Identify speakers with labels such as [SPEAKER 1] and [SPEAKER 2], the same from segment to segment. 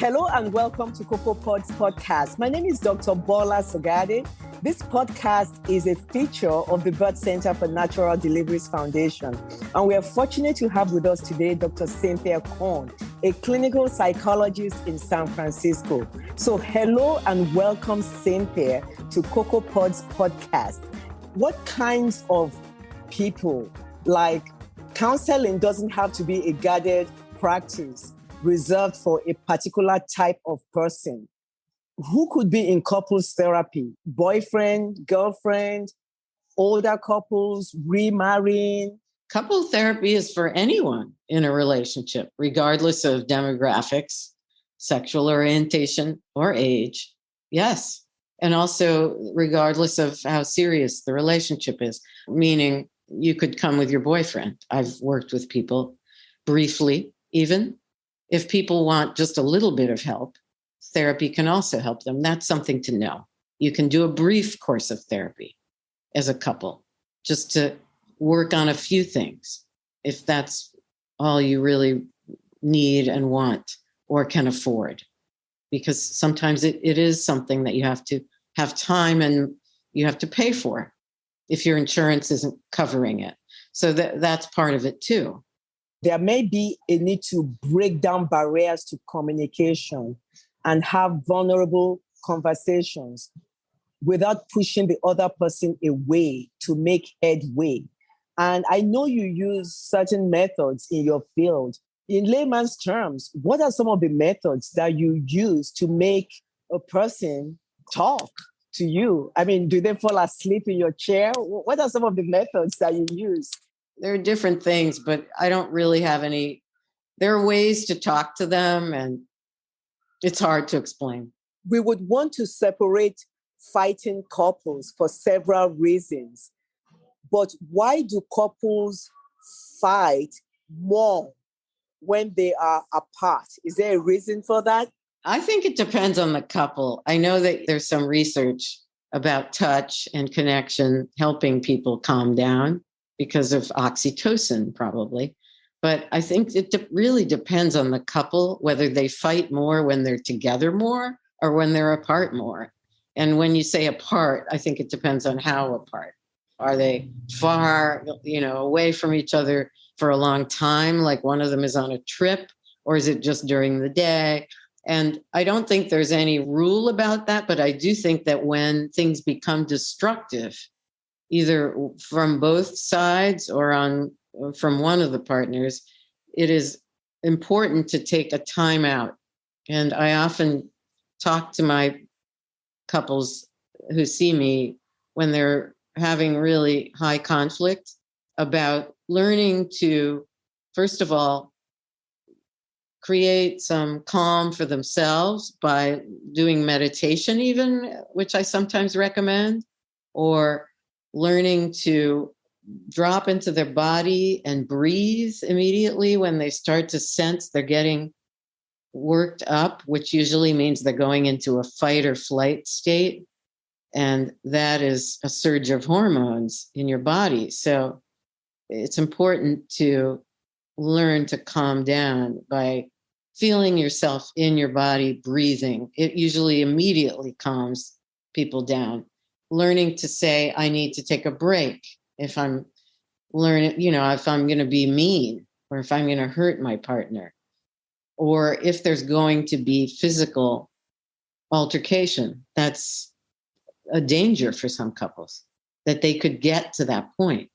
[SPEAKER 1] Hello and welcome to Cocoa Pods podcast. My name is Dr. Bola Sagade. This podcast is a feature of the Birth Center for Natural Deliveries Foundation. And we are fortunate to have with us today Dr. Cynthia Korn, a clinical psychologist in San Francisco. So hello and welcome, Cynthia, to Cocoa Pods podcast. What kinds of people, like counseling doesn't have to be a guided practice reserved for a particular type of person. Who could be in couples therapy? Boyfriend, girlfriend, older couples, remarrying?
[SPEAKER 2] Couple therapy is for anyone in a relationship, regardless of demographics, sexual orientation, or age. Yes. And also regardless of how serious the relationship is, meaning you could come with your boyfriend. I've worked with people briefly, even. If people want just a little bit of help, therapy can also help them. That's something to know. You can do a brief course of therapy as a couple, just to work on a few things, if that's all you really need and want or can afford. Because sometimes it is something that you have to have time and you have to pay for if your insurance isn't covering it. So that's part of it too.
[SPEAKER 1] There may be a need to break down barriers to communication and have vulnerable conversations without pushing the other person away to make headway. And I know you use certain methods in your field. In layman's terms, what are some of the methods that you use to make a person talk to you? I mean, do they fall asleep in your chair? What are some of the methods that you use?
[SPEAKER 2] There are different things, but I don't really have any. There are ways to talk to them, and it's hard to explain.
[SPEAKER 1] We would want to separate fighting couples for several reasons. But why do couples fight more when they are apart? Is there a reason for that?
[SPEAKER 2] I think it depends on the couple. I know that there's some research about touch and connection helping people calm down because of oxytocin, probably. But I think it really depends on the couple, whether they fight more when they're together more or when they're apart more. And when you say apart, I think it depends on how apart. Are they far, away from each other for a long time, like one of them is on a trip, or is it just during the day? And I don't think there's any rule about that, but I do think that when things become destructive, either from both sides or from one of the partners, it is important to take a time out. And I often talk to my couples who see me when they're having really high conflict about learning to, first of all, create some calm for themselves by doing meditation even, which I sometimes recommend, or learning to drop into their body and breathe immediately when they start to sense they're getting worked up, which usually means they're going into a fight or flight state. And that is a surge of hormones in your body. So it's important to learn to calm down by feeling yourself in your body, breathing. It usually immediately calms people down. Learning to say, I need to take a break if I'm if I'm going to be mean or if I'm going to hurt my partner, or if there's going to be physical altercation. That's a danger for some couples, that they could get to that point.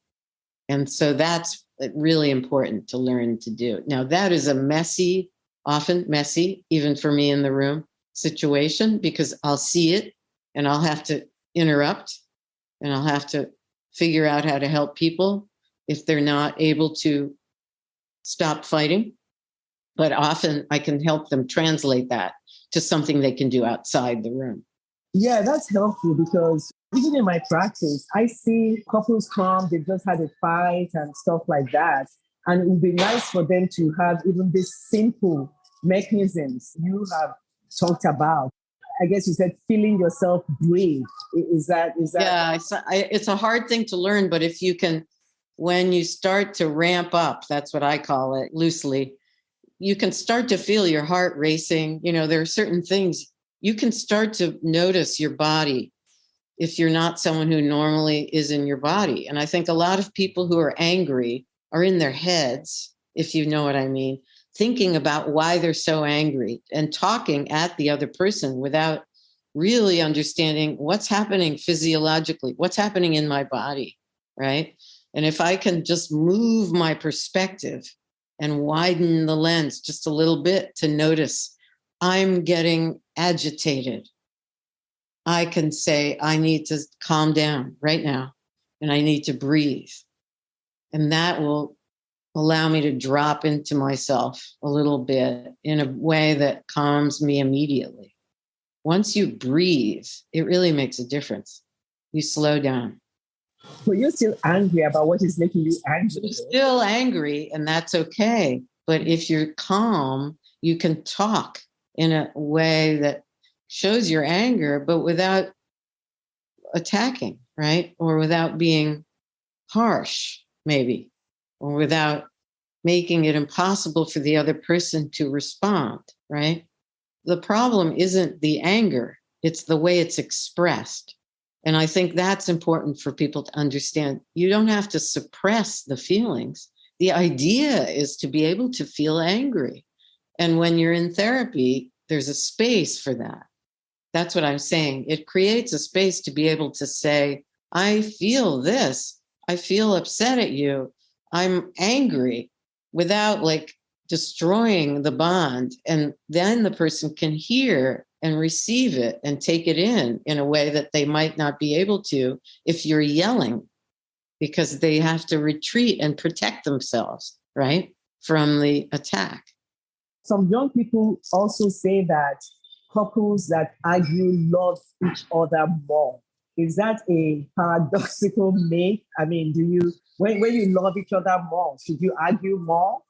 [SPEAKER 2] And so that's really important to learn to do. Now, that is a often messy, even for me in the room, situation, because I'll see it and I'll have to interrupt and I'll have to figure out how to help people if they're not able to stop fighting. But often I can help them translate that to something they can do outside the room.
[SPEAKER 1] Yeah, that's helpful because even in my practice, I see couples come, they've just had a fight and stuff like that. And it would be nice for them to have even these simple mechanisms you have talked about. I guess you said feeling yourself breathe. Is that?
[SPEAKER 2] Yeah, it's a hard thing to learn, but if you can, when you start to ramp up, that's what I call it loosely, you can start to feel your heart racing. There are certain things you can start to notice your body if you're not someone who normally is in your body. And I think a lot of people who are angry are in their heads, if you know what I mean, thinking about why they're so angry and talking at the other person without really understanding what's happening physiologically, what's happening in my body, right? And if I can just move my perspective and widen the lens just a little bit to notice I'm getting agitated, I can say, I need to calm down right now and I need to breathe. And that will allow me to drop into myself a little bit in a way that calms me immediately. Once you breathe, it really makes a difference. You slow down.
[SPEAKER 1] But you're still angry about what is making you angry.
[SPEAKER 2] You're still angry, and that's okay. But if you're calm, you can talk in a way that shows your anger, but without attacking, right? Or without being harsh, maybe, or without making it impossible for the other person to respond, right? The problem isn't the anger, it's the way it's expressed. And I think that's important for people to understand. You don't have to suppress the feelings. The idea is to be able to feel angry. And when you're in therapy, there's a space for that. That's what I'm saying. It creates a space to be able to say, I feel this. I feel upset at you. I'm angry, without destroying the bond. And then the person can hear and receive it and take it in a way that they might not be able to if you're yelling, because they have to retreat and protect themselves, right, from the attack.
[SPEAKER 1] Some young people also say that couples that argue love each other more. Is that a paradoxical myth? I mean, when you love each other more, should you argue more?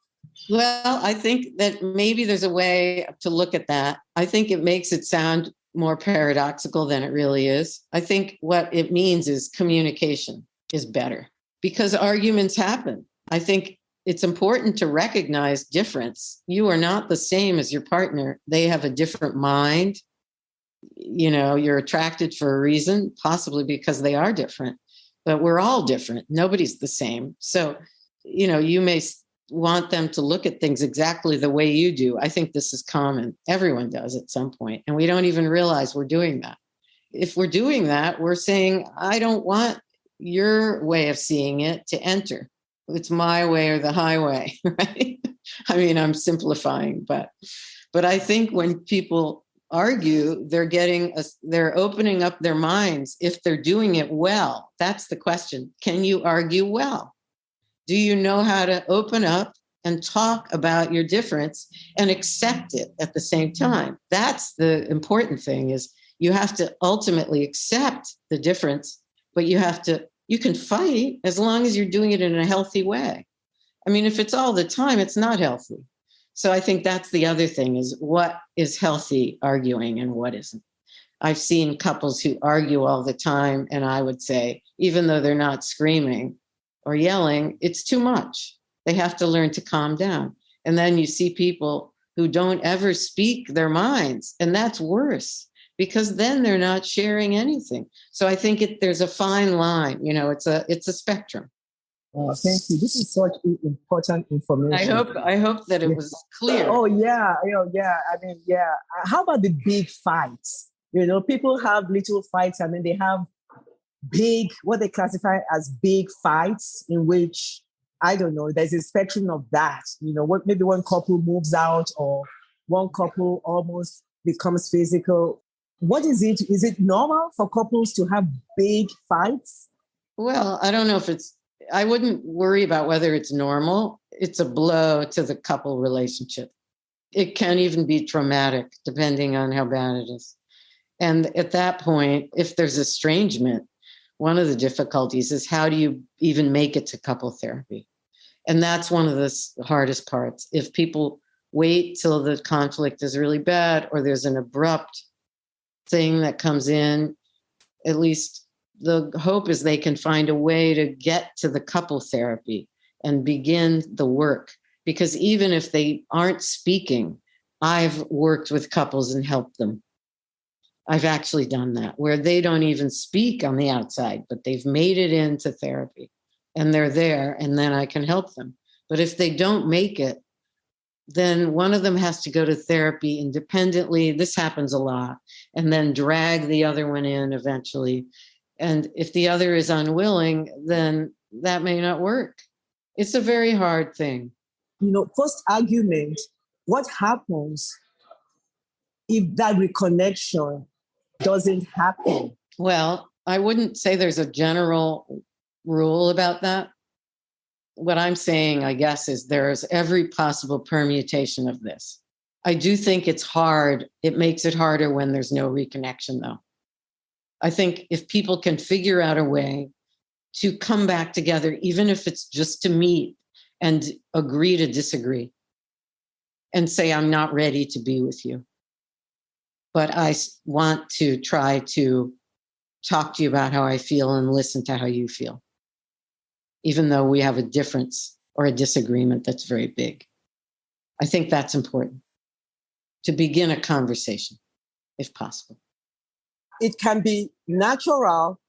[SPEAKER 2] Well, I think that maybe there's a way to look at that. I think it makes it sound more paradoxical than it really is. I think what it means is communication is better because arguments happen. I think it's important to recognize difference. You are not the same as your partner. They have a different mind. You're attracted for a reason, possibly because they are different, but we're all different. Nobody's the same. So, you may want them to look at things exactly the way you do. I think this is common. Everyone does at some point, and we don't even realize we're doing that. If we're doing that, we're saying, I don't want your way of seeing it to enter. It's my way or the highway, right? I mean, I'm simplifying, but I think when people argue, they're opening up their minds. If they're doing it well, that's the question. Can you argue well? Do you know how to open up and talk about your difference and accept it at the same time? That's the important thing, is you have to ultimately accept the difference, but you can fight as long as you're doing it in a healthy way. I mean, if it's all the time, it's not healthy. So I think that's the other thing, is what is healthy arguing and what isn't. I've seen couples who argue all the time, and I would say, even though they're not screaming or yelling, it's too much. They have to learn to calm down. And then you see people who don't ever speak their minds, and that's worse, because then they're not sharing anything. So I think there's a fine line. It's a spectrum.
[SPEAKER 1] Oh, thank you. This is such important information.
[SPEAKER 2] I hope that it was clear.
[SPEAKER 1] Oh yeah. I mean, yeah. How about the big fights? People have little fights, and then they have big, what they classify as big fights, in which, I don't know, there's a spectrum of that. Maybe one couple moves out, or one couple almost becomes physical. What is it? Is it normal for couples to have big fights?
[SPEAKER 2] Well, I don't know if I wouldn't worry about whether it's normal. It's a blow to the couple relationship. It can even be traumatic, depending on how bad it is. And at that point, if there's estrangement, one of the difficulties is, how do you even make it to couple therapy? And that's one of the hardest parts. If people wait till the conflict is really bad, or there's an abrupt thing that comes in, at least the hope is they can find a way to get to the couple therapy and begin the work. because even if they aren't speaking, I've worked with couples and helped them. I've actually done that where they don't even speak on the outside, but they've made it into therapy and they're there, and then I can help them. But if they don't make it, then one of them has to go to therapy independently. This happens a lot, and then drag the other one in eventually. And if the other is unwilling, then that may not work. It's a very hard thing.
[SPEAKER 1] Post argument, what happens if that reconnection doesn't happen?
[SPEAKER 2] Well, I wouldn't say there's a general rule about that. What I'm saying, I guess, is there's every possible permutation of this. I do think it's hard. It makes it harder when there's no reconnection, though. I think if people can figure out a way to come back together, even if it's just to meet and agree to disagree and say, I'm not ready to be with you, but I want to try to talk to you about how I feel and listen to how you feel, even though we have a difference or a disagreement that's very big. I think that's important to begin a conversation, if possible.
[SPEAKER 1] It can be natural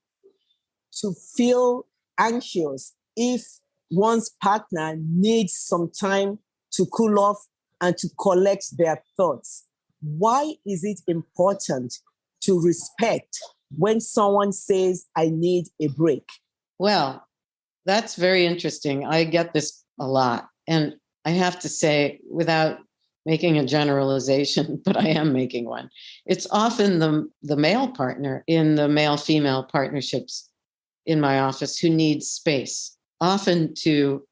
[SPEAKER 1] to feel anxious if one's partner needs some time to cool off and to collect their thoughts. Why is it important to respect when someone says, I need a break?
[SPEAKER 2] Well, that's very interesting. I get this a lot. And I have to say, without making a generalization, but I am making one, it's often the male partner in the male-female partnerships in my office who needs space, often to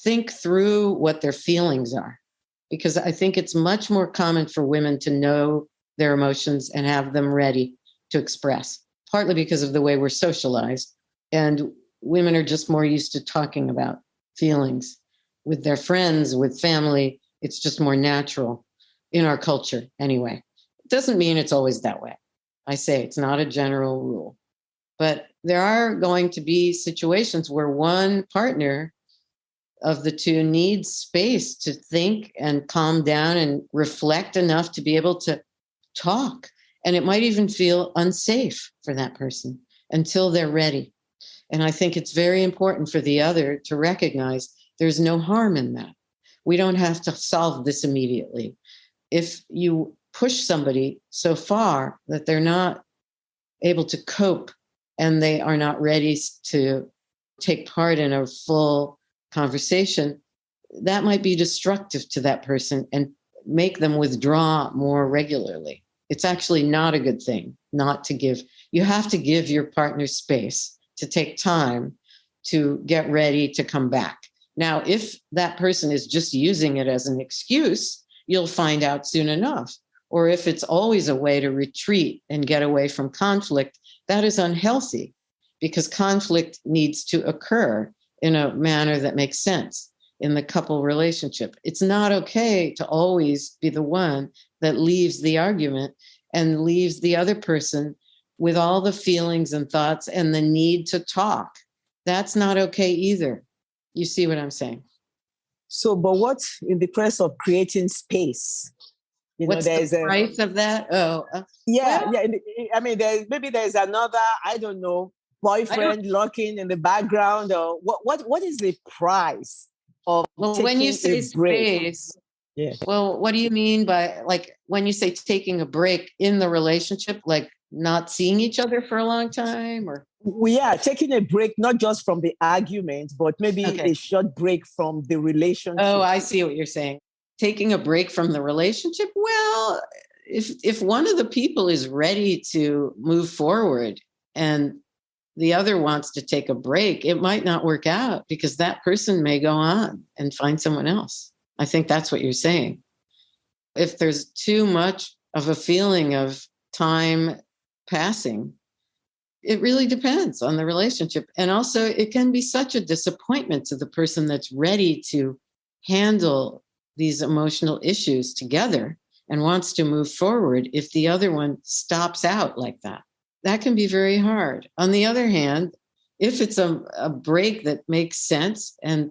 [SPEAKER 2] think through what their feelings are. Because I think it's much more common for women to know their emotions and have them ready to express, partly because of the way we're socialized. And women are just more used to talking about feelings with their friends, with family. It's just more natural in our culture anyway. It doesn't mean it's always that way. I say it's not a general rule. But there are going to be situations where one partner of the two needs space to think and calm down and reflect enough to be able to talk. And it might even feel unsafe for that person until they're ready. And I think it's very important for the other to recognize there's no harm in that. We don't have to solve this immediately. If you push somebody so far that they're not able to cope and they are not ready to take part in a full conversation, that might be destructive to that person and make them withdraw more regularly. It's actually not a good thing not to give. You have to give your partner space to take time to get ready to come back. Now, if that person is just using it as an excuse, you'll find out soon enough. Or if it's always a way to retreat and get away from conflict, that is unhealthy because conflict needs to occur in a manner that makes sense in the couple relationship. It's not okay to always be the one that leaves the argument and leaves the other person with all the feelings and thoughts and the need to talk. That's not okay either. You see what I'm saying?
[SPEAKER 1] So, but what in the process of creating space?
[SPEAKER 2] What's the price of that?
[SPEAKER 1] Yeah. I mean, there's another, I don't know, boyfriend lurking in the background, or what is the price of taking
[SPEAKER 2] when you say
[SPEAKER 1] a break?
[SPEAKER 2] space,
[SPEAKER 1] Yeah.
[SPEAKER 2] Well, what do you mean by, like, when you say taking a break in the relationship, like not seeing each other for a long time, or?
[SPEAKER 1] We are taking a break, not just from the argument, but maybe a short break from the relationship.
[SPEAKER 2] Oh, I see what you're saying. Taking a break from the relationship. Well, if one of the people is ready to move forward and the other wants to take a break, it might not work out because that person may go on and find someone else. I think that's what you're saying. If there's too much of a feeling of time passing, it really depends on the relationship. And also, it can be such a disappointment to the person that's ready to handle these emotional issues together and wants to move forward if the other one stops out like that. That can be very hard. On the other hand, if it's a break that makes sense and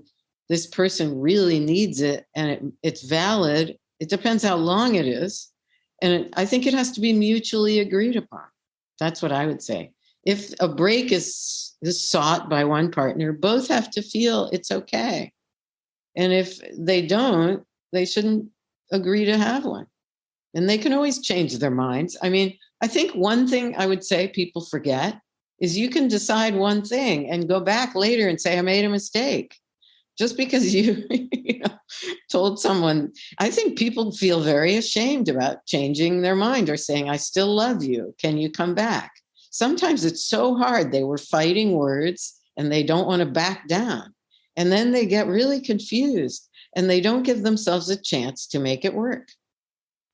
[SPEAKER 2] this person really needs it and it's valid. It depends how long it is. And I think it has to be mutually agreed upon. That's what I would say. If a break is sought by one partner, both have to feel it's okay. And if they don't, they shouldn't agree to have one. And they can always change their minds. I mean, I think one thing I would say people forget is you can decide one thing and go back later and say, I made a mistake. Just because you, told someone, I think people feel very ashamed about changing their mind or saying, I still love you. Can you come back? Sometimes it's so hard. They were fighting words and they don't want to back down. And then they get really confused and they don't give themselves a chance to make it work.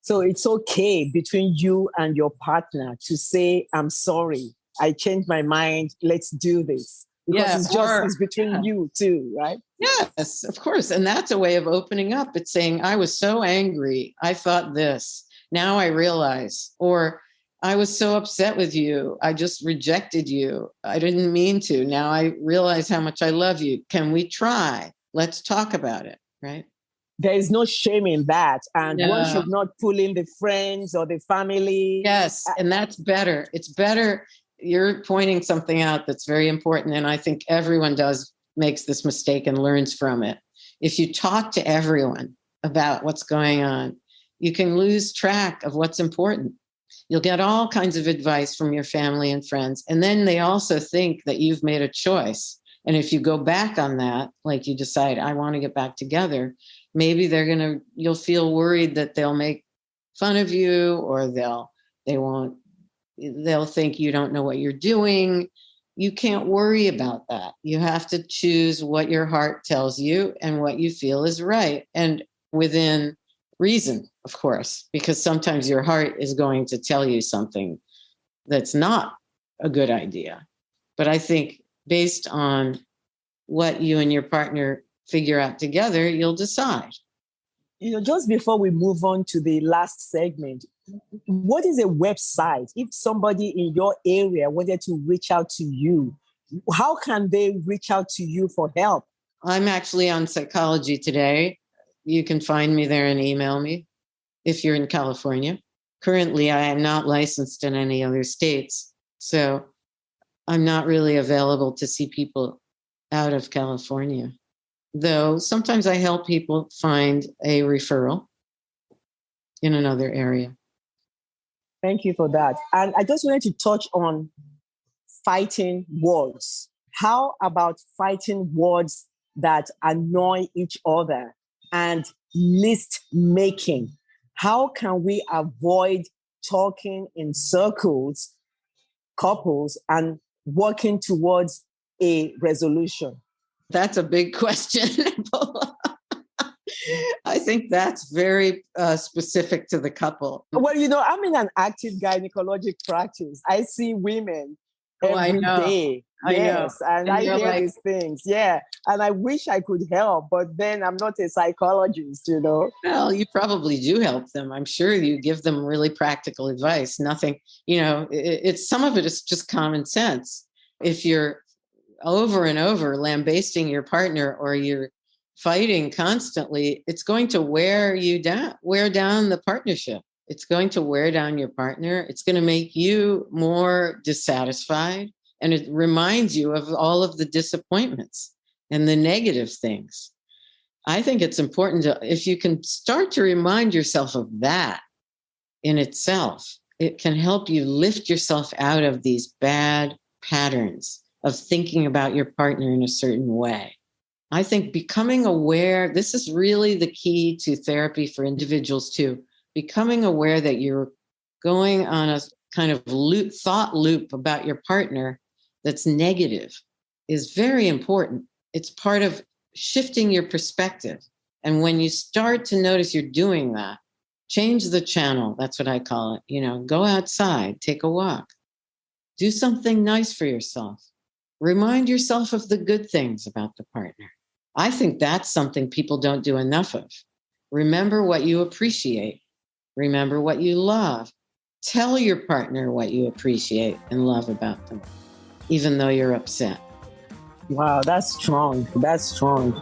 [SPEAKER 1] So it's okay between you and your partner to say, I'm sorry, I changed my mind, let's do this. Because it's between you two, right?
[SPEAKER 2] Yes, of course. And that's a way of opening up. It's saying, I was so angry. I thought this. Now I realize. Or I was so upset with you. I just rejected you. I didn't mean to. Now I realize how much I love you. Can we try? Let's talk about it, right?
[SPEAKER 1] There is no shame in that. And one should not pull in the friends or the family.
[SPEAKER 2] Yes, and that's better. It's better. You're pointing something out that's very important. And I think everyone makes this mistake and learns from it. If you talk to everyone about what's going on, you can lose track of what's important. You'll get all kinds of advice from your family and friends. And then they also think that you've made a choice. And if you go back on that, like you decide, I want to get back together, maybe you'll feel worried that they'll make fun of you or they'll think you don't know what you're doing. You can't worry about that. You have to choose what your heart tells you and what you feel is right. And within reason, of course, because sometimes your heart is going to tell you something that's not a good idea. But I think based on what you and your partner figure out together, you'll decide.
[SPEAKER 1] Just before we move on to the last segment, what is a website? If somebody in your area wanted to reach out to you, how can they reach out to you for help?
[SPEAKER 2] I'm actually on Psychology Today. You can find me there and email me if you're in California. Currently, I am not licensed in any other states, so I'm not really available to see people out of California. Though sometimes I help people find a referral in another area.
[SPEAKER 1] Thank you for that. And I just wanted to touch on fighting words. How about fighting words that annoy each other and list making? How can we avoid talking in circles, couples, and working towards a resolution?
[SPEAKER 2] That's a big question. I think that's very specific to the couple.
[SPEAKER 1] Well, I'm in an active gynecologic practice. I see women every day. Yes, and I hear these things. Yeah, and I wish I could help, but then I'm not a psychologist,
[SPEAKER 2] Well, you probably do help them. I'm sure you give them really practical advice. Nothing, it's some of it is just common sense. If you're over and over lambasting your partner or you're fighting constantly, it's going to wear down the partnership. It's going to wear down your partner. It's going to make you more dissatisfied. And it reminds you of all of the disappointments and the negative things. I think it's important if you can start to remind yourself of that in itself, it can help you lift yourself out of these bad patterns of thinking about your partner in a certain way. I think becoming aware, this is really the key to therapy for individuals too. Becoming aware that you're going on a kind of thought loop about your partner that's negative is very important. It's part of shifting your perspective. And when you start to notice you're doing that, change the channel. That's what I call it. Go outside, take a walk, do something nice for yourself. Remind yourself of the good things about the partner. I think that's something people don't do enough of. Remember what you appreciate. Remember what you love. Tell your partner what you appreciate and love about them, even though you're upset.
[SPEAKER 1] Wow, that's strong. That's strong.